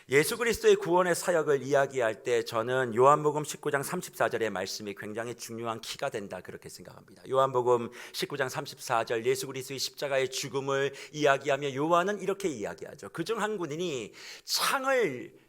예수 그리스도의 구원의 사역을 이야기할 때 저는 요한복음 19장 34절의 말씀이 굉장히 중요한 키가 된다 그렇게 생각합니다. 요한복음 19장 34절 예수 그리스도의 십자가의 죽음을 이야기하며 요한은 이렇게 이야기하죠. 그중 한 군인이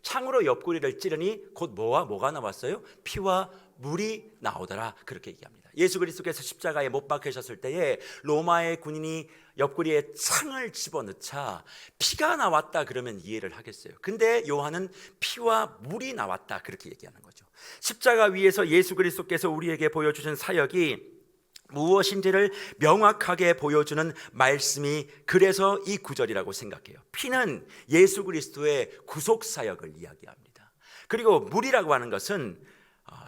창으로 옆구리를 찌르니 곧 뭐가 나왔어요? 피와 물이 나오더라 그렇게 얘기합니다. 예수 그리스도께서 십자가에 못 박히셨을 때에 로마의 군인이 옆구리에 창을 집어넣자 피가 나왔다 그러면 이해를 하겠어요. 근데 요한은 피와 물이 나왔다 그렇게 얘기하는 거죠. 십자가 위에서 예수 그리스도께서 우리에게 보여주신 사역이 무엇인지를 명확하게 보여주는 말씀이 그래서 이 구절이라고 생각해요. 피는 예수 그리스도의 구속 사역을 이야기합니다. 그리고 물이라고 하는 것은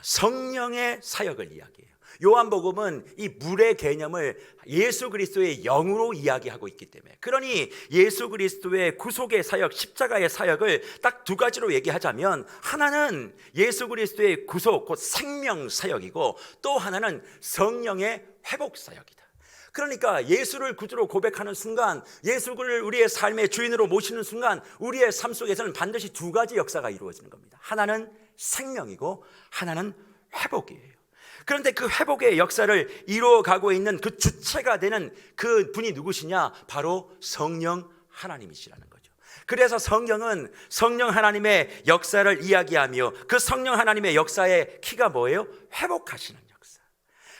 성령의 사역을 이야기해요. 요한복음은 이 물의 개념을 예수 그리스도의 영으로 이야기하고 있기 때문에, 그러니 예수 그리스도의 구속의 사역, 십자가의 사역을 딱 두 가지로 얘기하자면, 하나는 예수 그리스도의 구속, 곧 생명 사역이고, 또 하나는 성령의 회복 사역이다. 그러니까 예수를 구주로 고백하는 순간, 예수를 우리의 삶의 주인으로 모시는 순간, 우리의 삶 속에서는 반드시 두 가지 역사가 이루어지는 겁니다. 하나는 생명이고 하나는 회복이에요. 그런데 그 회복의 역사를 이루어가고 있는 그 주체가 되는 그 분이 누구시냐? 바로 성령 하나님이시라는 거죠. 그래서 성경은 성령 하나님의 역사를 이야기하며, 그 성령 하나님의 역사의 키가 뭐예요? 회복하시는 역사.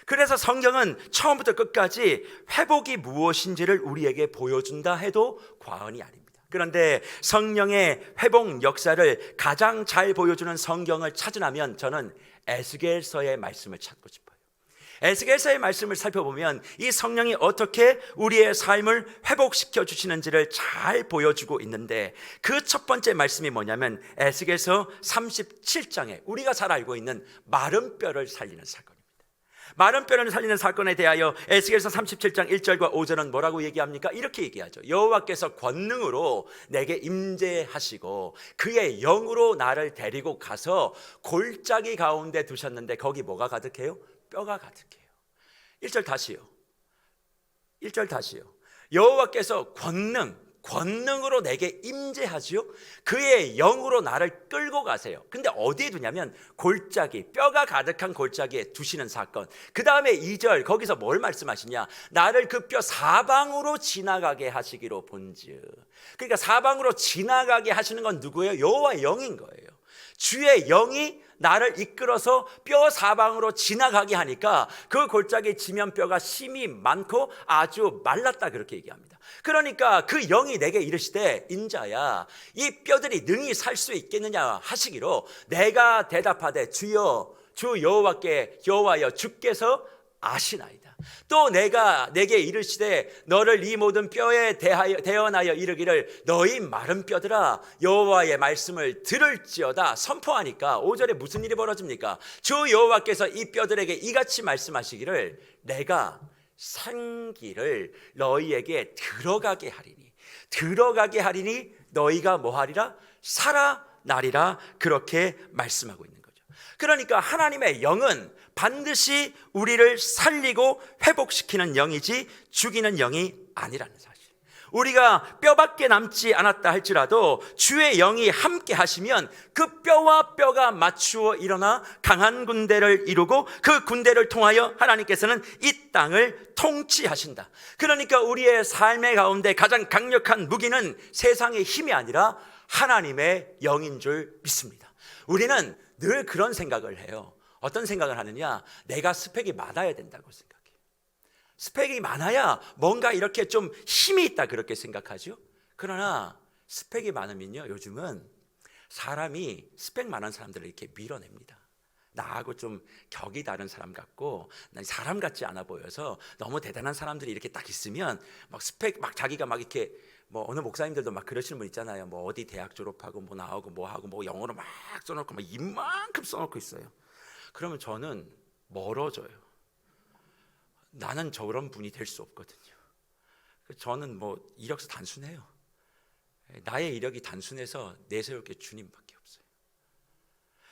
그래서 성경은 처음부터 끝까지 회복이 무엇인지를 우리에게 보여준다 해도 과언이 아닙니다. 그런데 성령의 회복 역사를 가장 잘 보여주는 성경을 찾으라면 저는 에스겔서의 말씀을 찾고 싶어요. 에스겔서의 말씀을 살펴보면 이 성령이 어떻게 우리의 삶을 회복시켜 주시는지를 잘 보여주고 있는데, 그 첫 번째 말씀이 뭐냐면 에스겔서 37장에 우리가 잘 알고 있는 마른 뼈를 살리는 사건입니다. 마른 뼈를 살리는 사건에 대하여 에스겔서 37장 1절과 5절은 뭐라고 얘기합니까? 이렇게 얘기하죠. 여호와께서 권능으로 내게 임재하시고 그의 영으로 나를 데리고 가서 골짜기 가운데 두셨는데 거기 뭐가 가득해요? 뼈가 가득해요. 1절 다시요. 1절 다시요. 여호와께서 권능으로 내게 임재하지요. 그의 영으로 나를 끌고 가세요. 근데 어디에 두냐면 골짜기, 뼈가 가득한 골짜기에 두시는 사건. 그 다음에 2절 거기서 뭘 말씀하시냐? 나를 그 뼈 사방으로 지나가게 하시기로 본즉. 그러니까 사방으로 지나가게 하시는 건 누구예요? 여호와의 영인 거예요. 주의 영이 나를 이끌어서 뼈 사방으로 지나가게 하니까 그 골짜기 지면뼈가 심이 많고 아주 말랐다 그렇게 얘기합니다. 그러니까 그 영이 내게 이르시되 인자야 이 뼈들이 능히 살 수 있겠느냐 하시기로 내가 대답하되 주여 주 여호와여 주께서 아시나이다. 또 내게 이르시되 너를 이 모든 뼈에 대언하여 이르기를 너희 마른 뼈들아 여호와의 말씀을 들을지어다 선포하니까 5절에 무슨 일이 벌어집니까? 주 여호와께서 이 뼈들에게 이같이 말씀하시기를 내가 생기를 너희에게 들어가게 하리니 너희가 뭐하리라? 살아나리라 그렇게 말씀하고 있는 거죠. 그러니까 하나님의 영은 반드시 우리를 살리고 회복시키는 영이지 죽이는 영이 아니라는 사실. 우리가 뼈밖에 남지 않았다 할지라도 주의 영이 함께 하시면 그 뼈와 뼈가 맞추어 일어나 강한 군대를 이루고 그 군대를 통하여 하나님께서는 이 땅을 통치하신다. 그러니까 우리의 삶의 가운데 가장 강력한 무기는 세상의 힘이 아니라 하나님의 영인 줄 믿습니다. 우리는 늘 그런 생각을 해요. 어떤 생각을 하느냐? 내가 스펙이 많아야 된다고 생각해요. 스펙이 많아야 뭔가 이렇게 좀 힘이 있다 그렇게 생각하죠. 그러나 스펙이 많으면요, 요즘은 사람이 스펙 많은 사람들을 이렇게 밀어냅니다. 나하고 좀 격이 다른 사람 같고 난 사람 같지 않아 보여서 너무 대단한 사람들이 이렇게 딱 있으면 막 스펙 막 자기가 막 이렇게 뭐 어느 목사님들도 막 그러시는 분 있잖아요. 뭐 어디 대학 졸업하고 뭐 나오고 뭐 하고 뭐 영어로 막 써놓고 막 이만큼 써놓고 있어요. 그러면 저는 멀어져요. 나는 저런 분이 될 수 없거든요. 저는 뭐 이력서 단순해요. 나의 이력이 단순해서 내세울 게 주님밖에 없어요.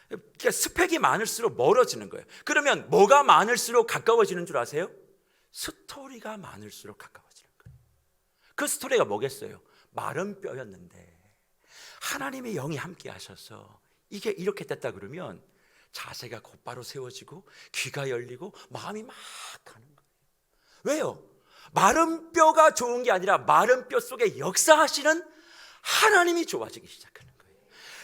그러니까 스펙이 많을수록 멀어지는 거예요. 그러면 뭐가 많을수록 가까워지는 줄 아세요? 스토리가 많을수록 가까워지는 거예요. 그 스토리가 뭐겠어요? 마른 뼈였는데 하나님의 영이 함께 하셔서 이게 이렇게 됐다 그러면 자세가 곧바로 세워지고 귀가 열리고 마음이 막 가는 거예요. 왜요? 마른 뼈가 좋은 게 아니라 마른 뼈 속에 역사하시는 하나님이 좋아지기 시작하는 거예요.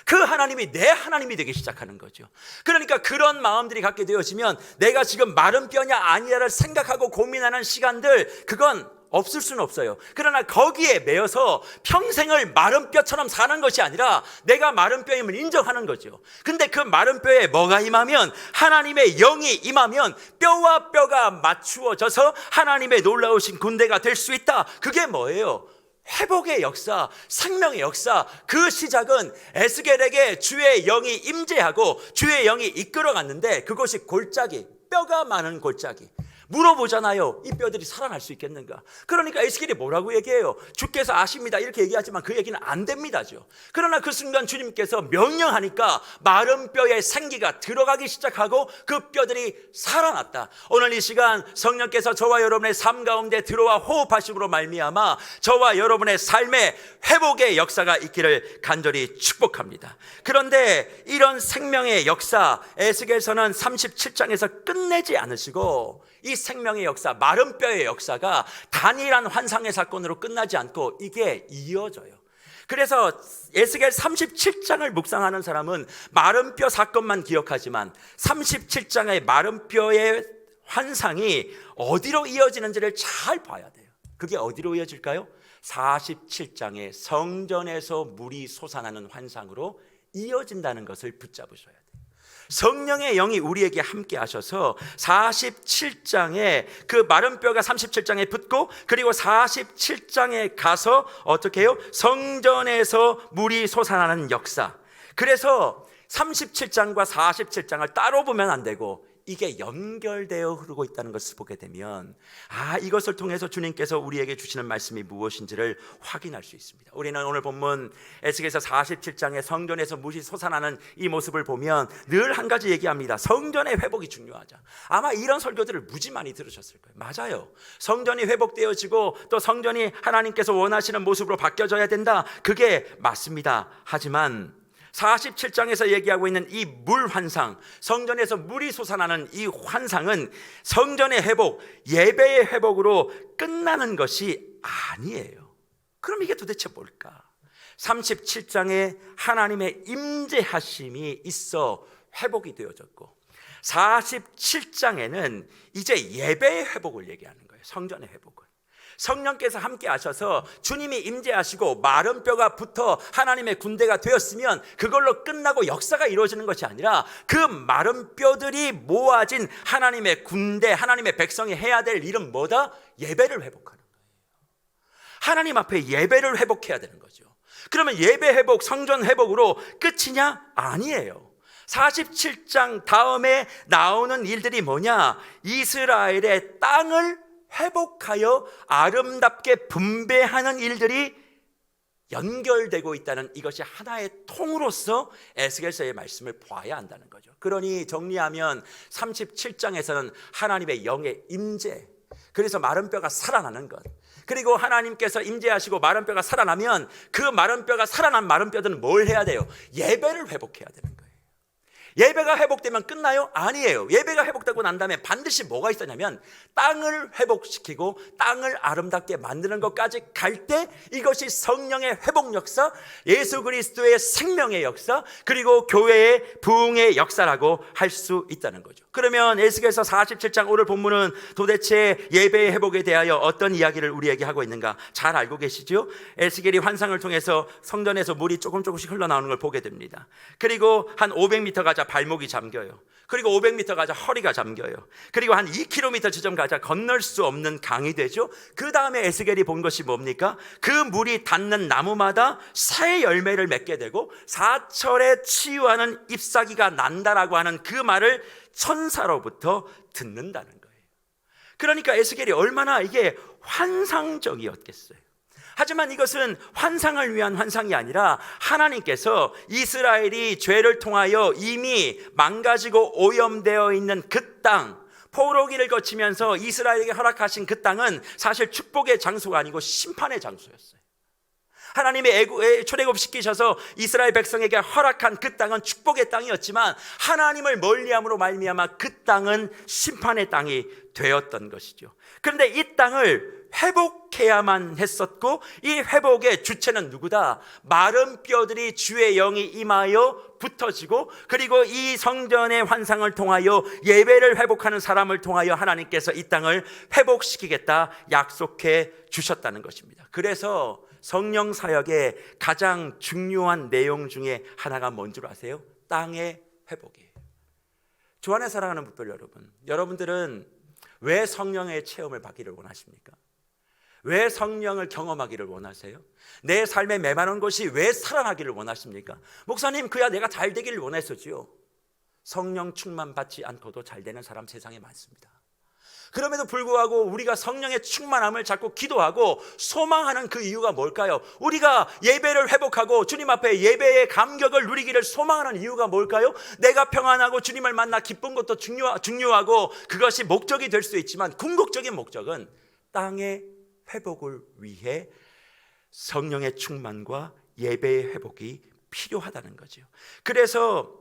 그 하나님이 내 하나님이 되기 시작하는 거죠. 그러니까 그런 마음들이 갖게 되어지면 내가 지금 마른 뼈냐 아니냐를 생각하고 고민하는 시간들, 그건 없을 수는 없어요. 그러나 거기에 매여서 평생을 마른 뼈처럼 사는 것이 아니라 내가 마른 뼈임을 인정하는 거죠. 근데 그 마른 뼈에 뭐가 임하면, 하나님의 영이 임하면 뼈와 뼈가 맞추어져서 하나님의 놀라우신 군대가 될 수 있다. 그게 뭐예요? 회복의 역사, 생명의 역사. 그 시작은 에스겔에게 주의 영이 임재하고 주의 영이 이끌어갔는데, 그것이 골짜기, 뼈가 많은 골짜기. 물어보잖아요. 이 뼈들이 살아날 수 있겠는가? 그러니까 에스겔이 뭐라고 얘기해요? 주께서 아십니다, 이렇게 얘기하지만 그 얘기는 안 됩니다죠. 그러나 그 순간 주님께서 명령하니까 마른 뼈에 생기가 들어가기 시작하고 그 뼈들이 살아났다. 오늘 이 시간 성령께서 저와 여러분의 삶 가운데 들어와 호흡하심으로 말미암아 저와 여러분의 삶에 회복의 역사가 있기를 간절히 축복합니다. 그런데 이런 생명의 역사, 에스겔서는 37장에서 끝내지 않으시고 이 생명의 역사, 마른 뼈의 역사가 단일한 환상의 사건으로 끝나지 않고 이게 이어져요. 그래서 에스겔 37장을 묵상하는 사람은 마른 뼈 사건만 기억하지만 37장의 마른 뼈의 환상이 어디로 이어지는지를 잘 봐야 돼요. 그게 어디로 이어질까요? 47장의 성전에서 물이 솟아나는 환상으로 이어진다는 것을 붙잡으셔야 돼요. 성령의 영이 우리에게 함께 하셔서 47장에 그 마른 뼈가 37장에 붙고, 그리고 47장에 가서 어떻게 해요? 성전에서 물이 솟아나는 역사. 그래서 37장과 47장을 따로 보면 안 되고 이게 연결되어 흐르고 있다는 것을 보게 되면, 이것을 통해서 주님께서 우리에게 주시는 말씀이 무엇인지를 확인할 수 있습니다. 우리는 오늘 본문 에스겔서 47장의 성전에서 물이 솟아나는 이 모습을 보면 늘 한 가지 얘기합니다. 성전의 회복이 중요하자. 아마 이런 설교들을 무지 많이 들으셨을 거예요. 맞아요. 성전이 회복되어지고 또 성전이 하나님께서 원하시는 모습으로 바뀌어져야 된다. 그게 맞습니다. 하지만 47장에서 얘기하고 있는 이 물 환상, 성전에서 물이 솟아나는 이 환상은 성전의 회복, 예배의 회복으로 끝나는 것이 아니에요. 그럼 이게 도대체 뭘까? 37장에 하나님의 임재하심이 있어 회복이 되어졌고, 47장에는 이제 예배의 회복을 얘기하는 거예요. 성전의 회복을. 성령께서 함께 하셔서 주님이 임재하시고 마른 뼈가 붙어 하나님의 군대가 되었으면 그걸로 끝나고 역사가 이루어지는 것이 아니라 그 마른 뼈들이 모아진 하나님의 군대, 하나님의 백성이 해야 될 일은 뭐다? 예배를 회복하는 거예요. 하나님 앞에 예배를 회복해야 되는 거죠. 그러면 예배 회복, 성전 회복으로 끝이냐? 아니에요. 47장 다음에 나오는 일들이 뭐냐? 이스라엘의 땅을 회복하여 아름답게 분배하는 일들이 연결되고 있다는, 이것이 하나의 통으로서 에스겔서의 말씀을 봐야 한다는 거죠. 그러니 정리하면 37장에서는 하나님의 영의 임재, 그래서 마른 뼈가 살아나는 것, 그리고 하나님께서 임재하시고 마른 뼈가 살아나면 그 마른 뼈가 살아난 마른 뼈들은 뭘 해야 돼요? 예배를 회복해야 되는 거예요. 예배가 회복되면 끝나요? 아니에요. 예배가 회복되고 난 다음에 반드시 뭐가 있었냐면 땅을 회복시키고 땅을 아름답게 만드는 것까지 갈 때 이것이 성령의 회복 역사, 예수 그리스도의 생명의 역사, 그리고 교회의 부흥의 역사라고 할 수 있다는 거죠. 그러면 에스겔서 47장 오늘 본문은 도대체 예배의 회복에 대하여 어떤 이야기를 우리에게 하고 있는가 잘 알고 계시죠? 에스겔이 환상을 통해서 성전에서 물이 조금씩 흘러나오는 걸 보게 됩니다. 그리고 한 500m 가자 발목이 잠겨요. 그리고 500m 가자 허리가 잠겨요. 그리고 한 2km 지점 가자 건널 수 없는 강이 되죠. 그 다음에 에스겔이 본 것이 뭡니까? 그 물이 닿는 나무마다 새 열매를 맺게 되고 사철에 치유하는 잎사귀가 난다라고 하는 그 말을 천사로부터 듣는다는 거예요. 그러니까 에스겔이 얼마나 이게 환상적이었겠어요. 하지만 이것은 환상을 위한 환상이 아니라 하나님께서 이스라엘이 죄를 통하여 이미 망가지고 오염되어 있는 그 땅, 포로기를 거치면서 이스라엘에게 허락하신 그 땅은 사실 축복의 장소가 아니고 심판의 장소였어요. 하나님의 출애굽시키셔서 이스라엘 백성에게 허락한 그 땅은 축복의 땅이었지만 하나님을 멀리함으로 말미암아 그 땅은 심판의 땅이 되었던 것이죠. 그런데 이 땅을 회복해야만 했었고, 이 회복의 주체는 누구다? 마른 뼈들이 주의 영이 임하여 붙어지고, 그리고 이 성전의 환상을 통하여 예배를 회복하는 사람을 통하여 하나님께서 이 땅을 회복시키겠다 약속해 주셨다는 것입니다. 그래서 성령 사역의 가장 중요한 내용 중에 하나가 뭔 줄 아세요? 땅의 회복이에요. 주 안에 사랑하는 분들 여러분, 여러분들은 왜 성령의 체험을 받기를 원하십니까? 왜 성령을 경험하기를 원하세요? 내 삶에 메마른 것이 왜 살아나기를 원하십니까? 목사님, 그야 내가 잘 되기를 원했었지요. 성령 충만 받지 않고도 잘 되는 사람 세상에 많습니다. 그럼에도 불구하고 우리가 성령의 충만함을 자꾸 기도하고 소망하는 그 이유가 뭘까요? 우리가 예배를 회복하고 주님 앞에 예배의 감격을 누리기를 소망하는 이유가 뭘까요? 내가 평안하고 주님을 만나 기쁜 것도 중요하고 그것이 목적이 될 수 있지만, 궁극적인 목적은 땅의 회복을 위해 성령의 충만과 예배의 회복이 필요하다는 거죠. 그래서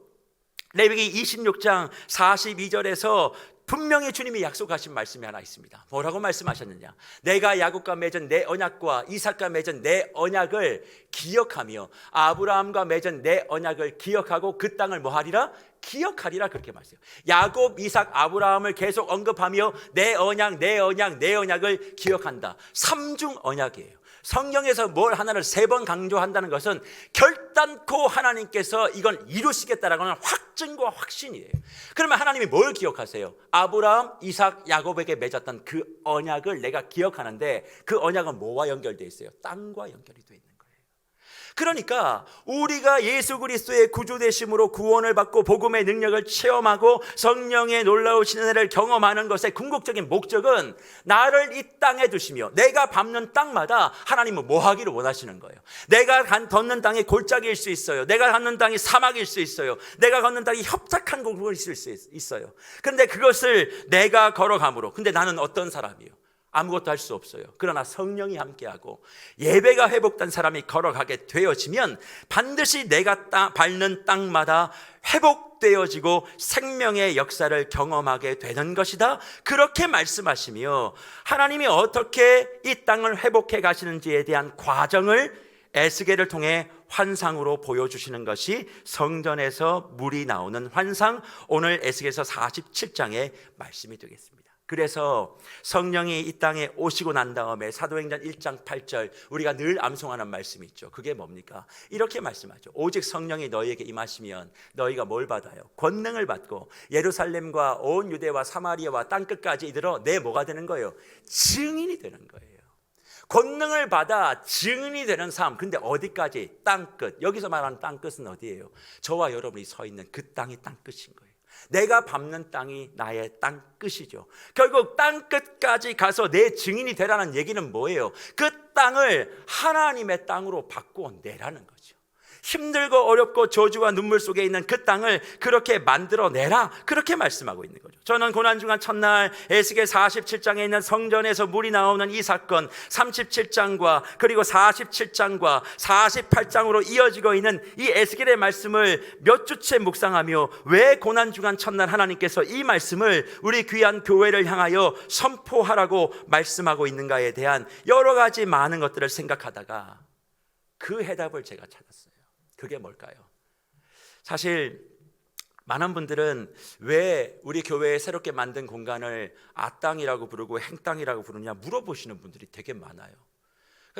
레위기 26장 42절에서 분명히 주님이 약속하신 말씀이 하나 있습니다. 뭐라고 말씀하셨느냐? 내가 야곱과 맺은 내 언약과 이삭과 맺은 내 언약을 기억하며 아브라함과 맺은 내 언약을 기억하고 그 땅을 뭐 하리라? 기억하리라, 그렇게 말했어요. 야곱, 이삭, 아브라함을 계속 언급하며 내 언약, 내 언약, 내 언약을 기억한다. 삼중 언약이에요. 성경에서 뭘 하나를 3번 강조한다는 것은 결단코 하나님께서 이건 이루시겠다라고 하는 확증과 확신이에요. 그러면 하나님이 뭘 기억하세요? 아브라함, 이삭, 야곱에게 맺었던 그 언약을 내가 기억하는데, 그 언약은 뭐와 연결되어 있어요? 땅과 연결이 되어 있는 거예요. 그러니까 우리가 예수 그리스도의 구주 되심으로 구원을 받고 복음의 능력을 체험하고 성령의 놀라우신 은혜를 경험하는 것의 궁극적인 목적은 나를 이 땅에 두시며 내가 밟는 땅마다 하나님은 뭐 하기를 원하시는 거예요. 내가 걷는 땅이 골짜기일 수 있어요. 내가 걷는 땅이 사막일 수 있어요. 내가 걷는 땅이 협착한 곳일 수 있어요. 그런데 그것을 내가 걸어감으로, 근데 나는 어떤 사람이에요? 아무것도 할 수 없어요. 그러나 성령이 함께하고 예배가 회복된 사람이 걸어가게 되어지면 반드시 내가 밟는 땅마다 회복되어지고 생명의 역사를 경험하게 되는 것이다, 그렇게 말씀하시며 하나님이 어떻게 이 땅을 회복해 가시는지에 대한 과정을 에스겔을 통해 환상으로 보여주시는 것이 성전에서 물이 나오는 환상, 오늘 에스겔서 47장의 말씀이 되겠습니다. 그래서 성령이 이 땅에 오시고 난 다음에 사도행전 1장 8절 우리가 늘 암송하는 말씀이 있죠. 그게 뭡니까? 이렇게 말씀하죠. 오직 성령이 너희에게 임하시면 너희가 뭘 받아요? 권능을 받고 예루살렘과 온 유대와 사마리아와 땅끝까지 이르러 내 뭐가 되는 거예요? 증인이 되는 거예요. 권능을 받아 증인이 되는 삶. 근데 어디까지? 땅끝. 여기서 말하는 땅끝은 어디예요? 저와 여러분이 서 있는 그 땅이 땅끝인 거예요. 내가 밟는 땅이 나의 땅끝이죠. 결국 땅끝까지 가서 내 증인이 되라는 얘기는 뭐예요? 그 땅을 하나님의 땅으로 바꾸어내라는 거죠. 힘들고 어렵고 저주와 눈물 속에 있는 그 땅을 그렇게 만들어내라, 그렇게 말씀하고 있는 거죠. 저는 고난중한 첫날 에스겔 47장에 있는 성전에서 물이 나오는 이 사건 37장과 그리고 47장과 48장으로 이어지고 있는 이 에스겔의 말씀을 몇 주째 묵상하며 왜 고난중한 첫날 하나님께서 이 말씀을 우리 귀한 교회를 향하여 선포하라고 말씀하고 있는가에 대한 여러 가지 많은 것들을 생각하다가 그 해답을 제가 찾았어요. 그게 뭘까요? 사실 많은 분들은 왜 우리 교회에 새롭게 만든 공간을 아땅이라고 부르고 행땅이라고 부르냐 물어보시는 분들이 되게 많아요.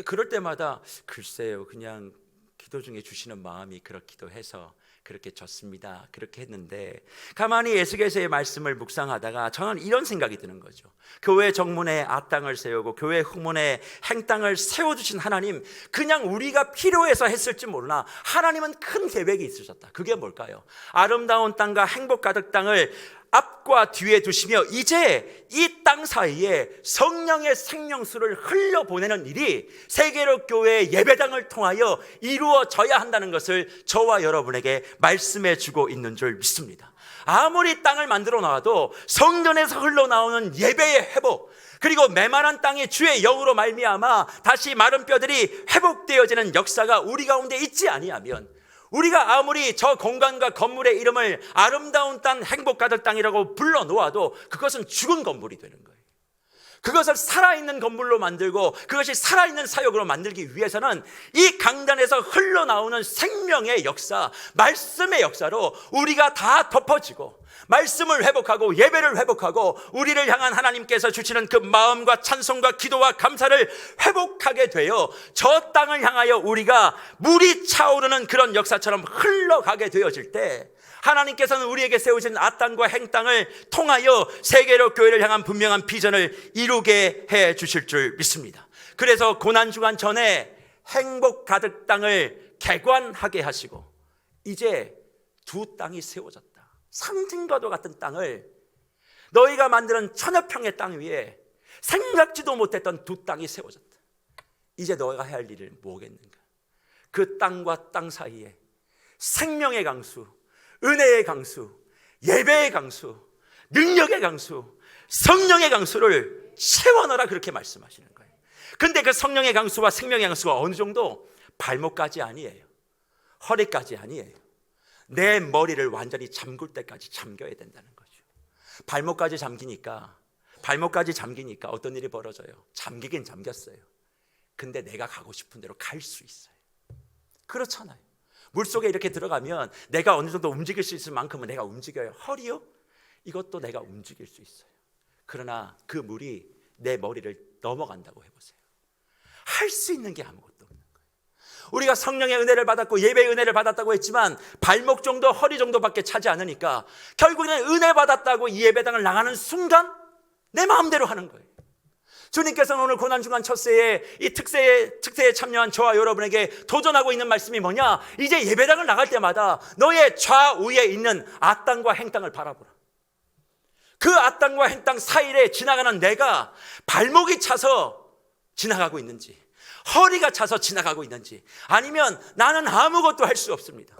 그럴 때마다 글쎄요, 그냥 기도 중에 주시는 마음이 그렇기도 해서 그렇게 졌습니다, 그렇게 했는데, 가만히 에스겔서의 말씀을 묵상하다가 저는 이런 생각이 드는 거죠. 교회 정문에 아땅을 세우고 교회 후문에 행땅을 세워주신 하나님, 그냥 우리가 필요해서 했을지 몰라 하나님은 큰 계획이 있으셨다. 그게 뭘까요? 아름다운 땅과 행복 가득 땅을 앞과 뒤에 두시며 이제 이 땅 사이에 성령의 생명수를 흘려보내는 일이 세계로 교회의 예배당을 통하여 이루어져야 한다는 것을 저와 여러분에게 말씀해 주고 있는 줄 믿습니다. 아무리 땅을 만들어 놔도 성전에서 흘러나오는 예배의 회복, 그리고 메마른 땅이 주의 영으로 말미암아 다시 마른 뼈들이 회복되어지는 역사가 우리 가운데 있지 아니하면, 우리가 아무리 저 공간과 건물의 이름을 아름다운 땅, 행복 가득 땅이라고 불러 놓아도 그것은 죽은 건물이 되는 거예요. 그것을 살아있는 건물로 만들고 그것이 살아있는 사역으로 만들기 위해서는 이 강단에서 흘러나오는 생명의 역사, 말씀의 역사로 우리가 다 덮어지고 말씀을 회복하고 예배를 회복하고 우리를 향한 하나님께서 주시는 그 마음과 찬송과 기도와 감사를 회복하게 되어 저 땅을 향하여 우리가 물이 차오르는 그런 역사처럼 흘러가게 되어질 때, 하나님께서는 우리에게 세우신 앗땅과 행땅을 통하여 세계로 교회를 향한 분명한 비전을 이루게 해 주실 줄 믿습니다. 그래서 고난주간 전에 행복 가득 땅을 개관하게 하시고 이제 두 땅이 세워졌다. 상징과도 같은 땅을, 너희가 만드는 천여평의 땅 위에 생각지도 못했던 두 땅이 세워졌다. 이제 너희가 해야 할 일은 뭐겠는가? 그 땅과 땅 사이에 생명의 강수, 은혜의 강수, 예배의 강수, 능력의 강수, 성령의 강수를 채워넣어라, 그렇게 말씀하시는 거예요. 근데 그 성령의 강수와 생명의 강수가 어느 정도? 발목까지 아니에요. 허리까지 아니에요. 내 머리를 완전히 잠글 때까지 잠겨야 된다는 거죠. 발목까지 잠기니까 어떤 일이 벌어져요? 잠기긴 잠겼어요. 근데 내가 가고 싶은 대로 갈 수 있어요. 그렇잖아요. 물속에 이렇게 들어가면 내가 어느 정도 움직일 수 있을 만큼은 내가 움직여요. 허리요? 이것도 내가 움직일 수 있어요. 그러나 그 물이 내 머리를 넘어간다고 해보세요. 할 수 있는 게 아무것도 없는 거예요. 우리가 성령의 은혜를 받았고 예배의 은혜를 받았다고 했지만 발목 정도, 허리 정도밖에 차지 않으니까 결국에는 은혜 받았다고 이 예배당을 나가는 순간 내 마음대로 하는 거예요. 주님께서는 오늘 고난주간 첫새에 이 특세에 참여한 저와 여러분에게 도전하고 있는 말씀이 뭐냐? 이제 예배당을 나갈 때마다 너의 좌우에 있는 앗땅과 행땅을 바라보라. 그 앗땅과 행땅 사이에 지나가는 내가 발목이 차서 지나가고 있는지, 허리가 차서 지나가고 있는지, 아니면 나는 아무것도 할 수 없습니다.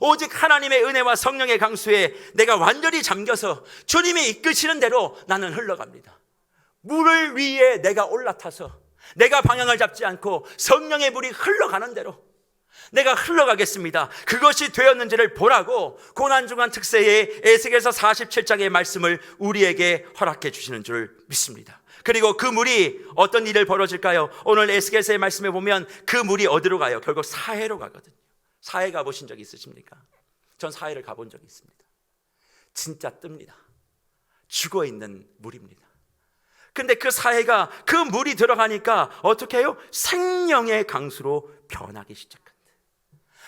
오직 하나님의 은혜와 성령의 강수에 내가 완전히 잠겨서 주님이 이끄시는 대로 나는 흘러갑니다. 물을 위에 내가 올라타서 내가 방향을 잡지 않고 성령의 물이 흘러가는 대로 내가 흘러가겠습니다. 그것이 되었는지를 보라고 고난주간 특세의 에스겔서 47장의 말씀을 우리에게 허락해 주시는 줄 믿습니다. 그리고 그 물이 어떤 일을 벌어질까요? 오늘 에스겔서의 말씀에 보면 그 물이 어디로 가요? 결국 사해로 가거든요. 사해 가보신 적 있으십니까? 전 사해를 가본 적이 있습니다. 진짜 뜹니다. 죽어있는 물입니다. 근데 그 사해가, 그 물이 들어가니까 어떻게 해요? 생명의 강수로 변하기 시작한다.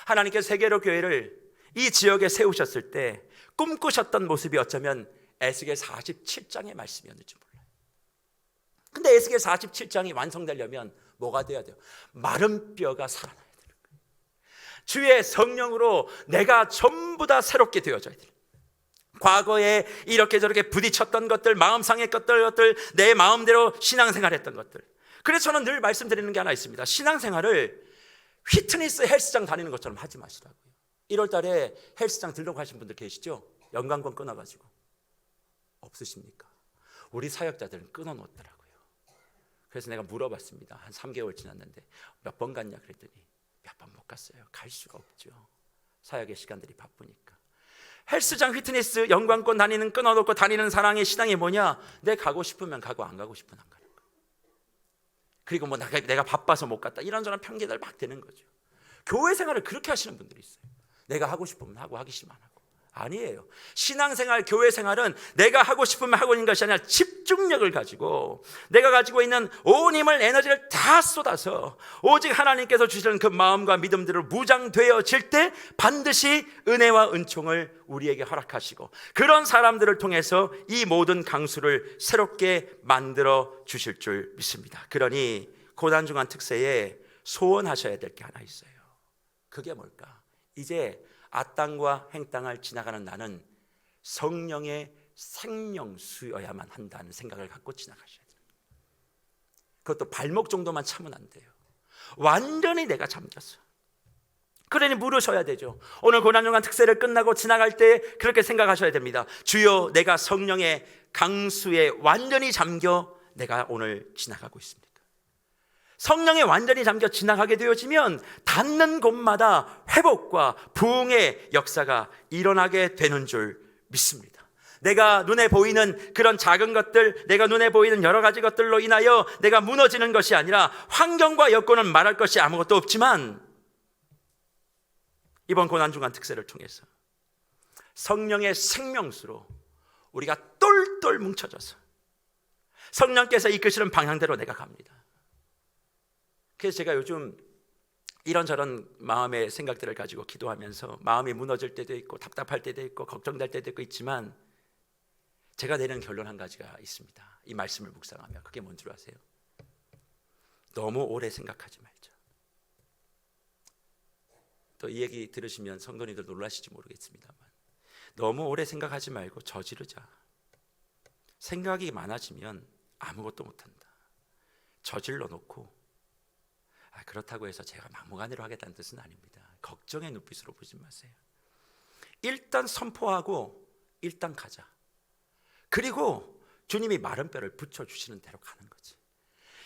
하나님께서 세계로 교회를 이 지역에 세우셨을 때 꿈꾸셨던 모습이 어쩌면 에스겔 47장의 말씀이었는지 몰라요. 근데 에스겔 47장이 완성되려면 뭐가 돼야 돼요? 마른 뼈가 살아나야 되는 거예요. 주의 성령으로 내가 전부 다 새롭게 되어져야 돼요. 과거에 이렇게 저렇게 부딪혔던 것들, 마음 상했던 것들, 내 마음대로 신앙생활했던 것들. 그래서 저는 늘 말씀드리는 게 하나 있습니다. 신앙생활을 피트니스 헬스장 다니는 것처럼 하지 마시라고요. 1월 달에 헬스장 들려고 하신 분들 계시죠? 연관권 끊어가지고. 없으십니까? 우리 사역자들은 끊어놓더라고요. 그래서 내가 물어봤습니다. 한 3개월 지났는데 몇 번 갔냐 그랬더니 몇 번 못 갔어요. 갈 수가 없죠. 사역의 시간들이 바쁘니까. 헬스장, 피트니스, 연관권 다니는, 끊어놓고 다니는 사랑의 신앙이 뭐냐? 내 가고 싶으면 가고 안 가고 싶으면 안 가는 거예요. 그리고 뭐 내가 바빠서 못 갔다, 이런저런 편견을 막 대는 거죠. 교회 생활을 그렇게 하시는 분들이 있어요. 내가 하고 싶으면 하고 하기 싫으면 안 하고. 아니에요. 신앙생활, 교회 생활은 내가 하고 싶으면 하고 있는 것이 아니라 집중력을 가지고 내가 가지고 있는 온 힘을, 에너지를 다 쏟아서 오직 하나님께서 주시는 그 마음과 믿음대로 무장되어질 때 반드시 은혜와 은총을 우리에게 허락하시고 그런 사람들을 통해서 이 모든 강수를 새롭게 만들어 주실 줄 믿습니다. 그러니 고난중간 특세에 소원하셔야 될 게 하나 있어요. 그게 뭘까? 이제 앗땅과 행땅을 지나가는 나는 성령의 생명수여야만 한다는 생각을 갖고 지나가셔야 돼요. 그것도 발목 정도만 차면 안 돼요. 완전히 내가 잠겼어. 그러니 물으셔야 되죠. 오늘 고난중간 특세를 끝나고 지나갈 때 그렇게 생각하셔야 됩니다. 주여, 내가 성령의 강수에 완전히 잠겨 내가 오늘 지나가고 있습니다. 성령에 완전히 잠겨 지나가게 되어지면 닿는 곳마다 회복과 부흥의 역사가 일어나게 되는 줄 믿습니다. 내가 눈에 보이는 그런 작은 것들, 내가 눈에 보이는 여러 가지 것들로 인하여 내가 무너지는 것이 아니라, 환경과 여건은 말할 것이 아무것도 없지만 이번 고난중간 특세를 통해서 성령의 생명수로 우리가 똘똘 뭉쳐져서 성령께서 이끄시는 방향대로 내가 갑니다. 그래서 제가 요즘 이런저런 마음의 생각들을 가지고 기도하면서 마음이 무너질 때도 있고 답답할 때도 있고 걱정될 때도 있지만 제가 내리는 결론 한 가지가 있습니다. 이 말씀을 묵상하며. 그게 뭔 줄 아세요? 너무 오래 생각하지 말자. 또 이 얘기 들으시면 성도님들 놀라실지 모르겠습니다만, 너무 오래 생각하지 말고 저지르자. 생각이 많아지면 아무것도 못한다. 저질러 놓고, 그렇다고 해서 제가 막무가내로 하겠다는 뜻은 아닙니다. 걱정의 눈빛으로 보지 마세요. 일단 선포하고 일단 가자. 그리고 주님이 마른 뼈를 붙여주시는 대로 가는 거지.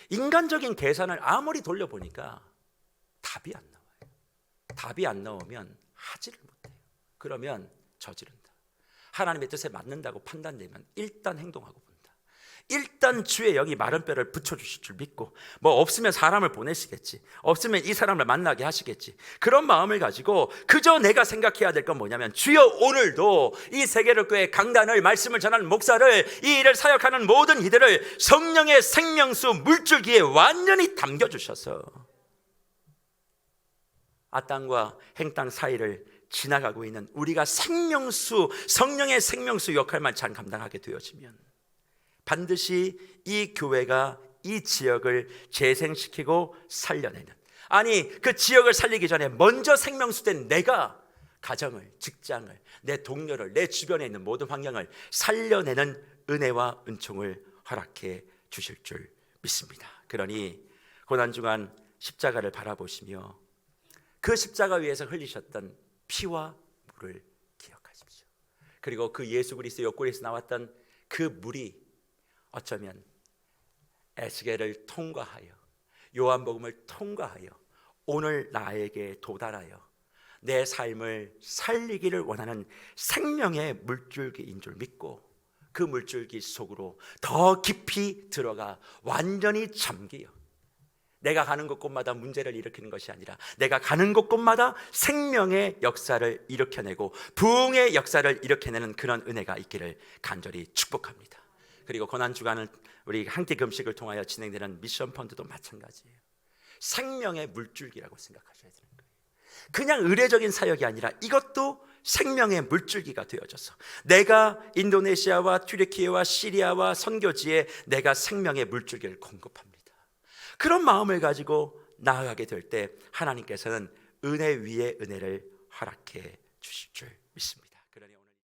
인간적인 계산을 아무리 돌려보니까 답이 안 나와요. 답이 안 나오면 하지를 못해요. 그러면 저지른다. 하나님의 뜻에 맞는다고 판단되면 일단 행동하고 본다. 일단 주의 영이 마른 뼈를 붙여주실 줄 믿고, 뭐 없으면 사람을 보내시겠지, 없으면 이 사람을 만나게 하시겠지, 그런 마음을 가지고 그저 내가 생각해야 될 건 뭐냐면, 주여, 오늘도 이 세계로교회 강단을, 말씀을 전하는 목사를, 이 일을 사역하는 모든 이들을 성령의 생명수 물줄기에 완전히 담겨주셔서 아땅과 행땅 사이를 지나가고 있는 우리가 생명수, 성령의 생명수 역할만 잘 감당하게 되어지면 반드시 이 교회가 이 지역을 재생시키고 살려내는, 아니 그 지역을 살리기 전에 먼저 생명수된 내가 가정을, 직장을, 내 동료를, 내 주변에 있는 모든 환경을 살려내는 은혜와 은총을 허락해 주실 줄 믿습니다. 그러니 고난중간 십자가를 바라보시며 그 십자가 위에서 흘리셨던 피와 물을 기억하십시오. 그리고 그 예수 그리스도 옆구리에서 나왔던 그 물이 어쩌면 에스겔을 통과하여, 요한복음을 통과하여 오늘 나에게 도달하여 내 삶을 살리기를 원하는 생명의 물줄기인 줄 믿고, 그 물줄기 속으로 더 깊이 들어가 완전히 잠기어 내가 가는 곳곳마다 문제를 일으키는 것이 아니라 내가 가는 곳곳마다 생명의 역사를 일으켜내고 부흥의 역사를 일으켜내는 그런 은혜가 있기를 간절히 축복합니다. 그리고 고난주간은 우리 한끼 금식을 통하여 진행되는 미션 펀드도 마찬가지예요. 생명의 물줄기라고 생각하셔야 되는 거예요. 그냥 의례적인 사역이 아니라 이것도 생명의 물줄기가 되어져서 내가 인도네시아와 튀르키예와 시리아와 선교지에 내가 생명의 물줄기를 공급합니다. 그런 마음을 가지고 나아가게 될 때 하나님께서는 은혜 위에 은혜를 허락해 주실 줄 믿습니다.